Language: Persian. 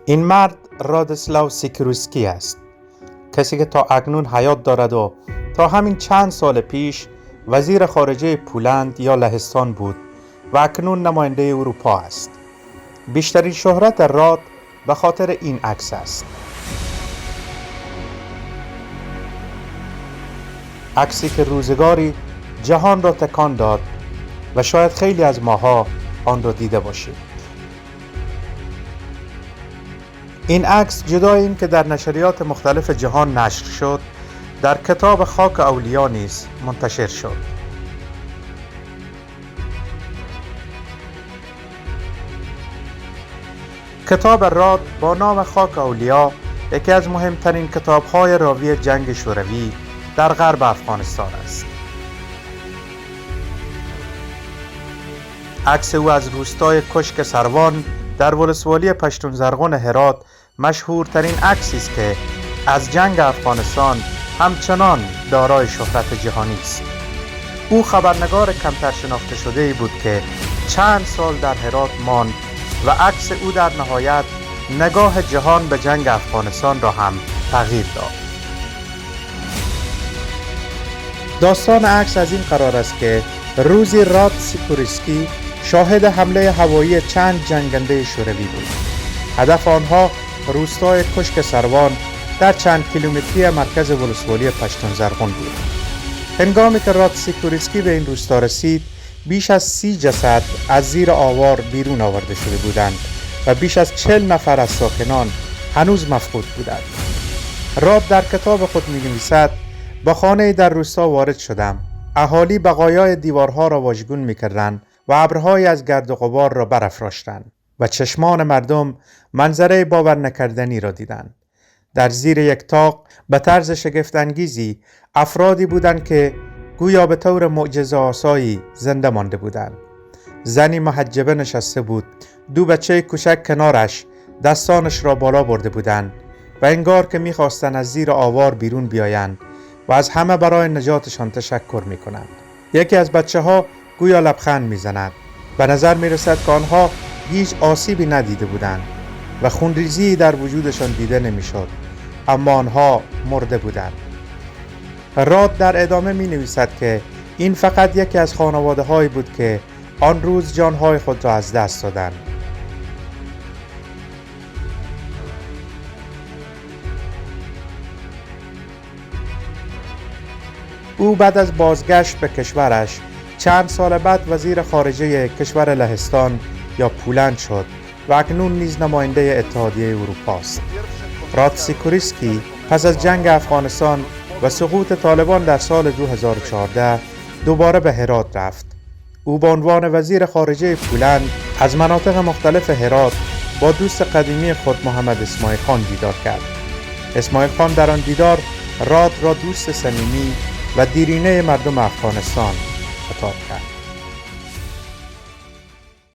این مرد رادسلاو سیکورسکی است، کسی که تا اکنون حیات دارد و تا همین چند سال پیش وزیر خارجه پولند یا لهستان بود و اکنون نماینده اروپا است. بیشترین شهرت راد به خاطر این عکس است. عکسی که روزگاری جهان را تکان داد و شاید خیلی از ماها آن را دیده باشیم. این عکس جدای این که در نشریات مختلف جهان نشر شد، در کتاب خاک اولیا نیز منتشر شد. کتاب راد با نام خاک اولیا یکی از مهمترین کتاب‌های راوی جنگ شوروی در غرب افغانستان است. عکس او از روستای کشک سروان در ولسوالی پشتون زرغون هرات مشهورترین عکسی است که از جنگ افغانستان همچنان دارای شهرت جهانی است. او خبرنگار کمتر شناخته شده‌ای بود که چند سال در هرات ماند و عکس او در نهایت نگاه جهان به جنگ افغانستان را هم تغییر داد. داستان عکس از این قرار است که روزی راد سیکورسکی شاهد حمله هوایی چند جنگنده شوروی بود. هدف آنها روستای کشک سروان در چند کیلومتری مرکز ولسوالی پشتون زرغون بود. هنگامی که راد سیکورسکی به این روستا رسید، بیش از 30 جسد از زیر آوار بیرون آورده شده بودند و بیش از 40 نفر از ساکنان هنوز مفقود بودند. راد در کتاب خود می‌نویسد: با خانه در روستا وارد شدم. اهالی بقایای دیوارها را واژگون می‌کردند و ابرهایی از گرد و غبار را برافراشتند و چشمان مردم منظره باور نکردنی را دیدند. در زیر یک طاق به طرز شگفت‌انگیزی افرادی بودند که گویا به طور معجزه‌آسایی زنده مانده بودند. زنی محجبه نشسته بود، دو بچه کوچک کنارش دستانش را بالا برده بودند و انگار که می‌خواستند از زیر آوار بیرون بیایند و از همه برای نجاتشان تشکر می‌کنند. یکی از بچه‌ها گویا لبخند می‌زند. به نظر می‌رسد که آنها هیچ آسیبی ندیده بودند و خونریزی در وجودشان دیده نمی‌شد، اما آنها مرده بودند. راد در ادامه می‌نویسد که این فقط یکی از خانواده‌هایی بود که آن روز جان‌های خود را از دست دادند. او بعد از بازگشت به کشورش چند سال بعد وزیر خارجه کشور لهستان یا پولند شد و اکنون نیز نماینده اتحادیه اروپا است. راد سیکورسکی پس از جنگ افغانستان و سقوط طالبان در سال 2014 دوباره به هرات رفت. او به عنوان وزیر خارجه پولند از مناطق مختلف هرات با دوست قدیمی خود محمد اسماعیل خان دیدار کرد. اسماعیل خان در آن دیدار راد را دوست صمیمی و دیرینه مردم افغانستان خطاب کرد.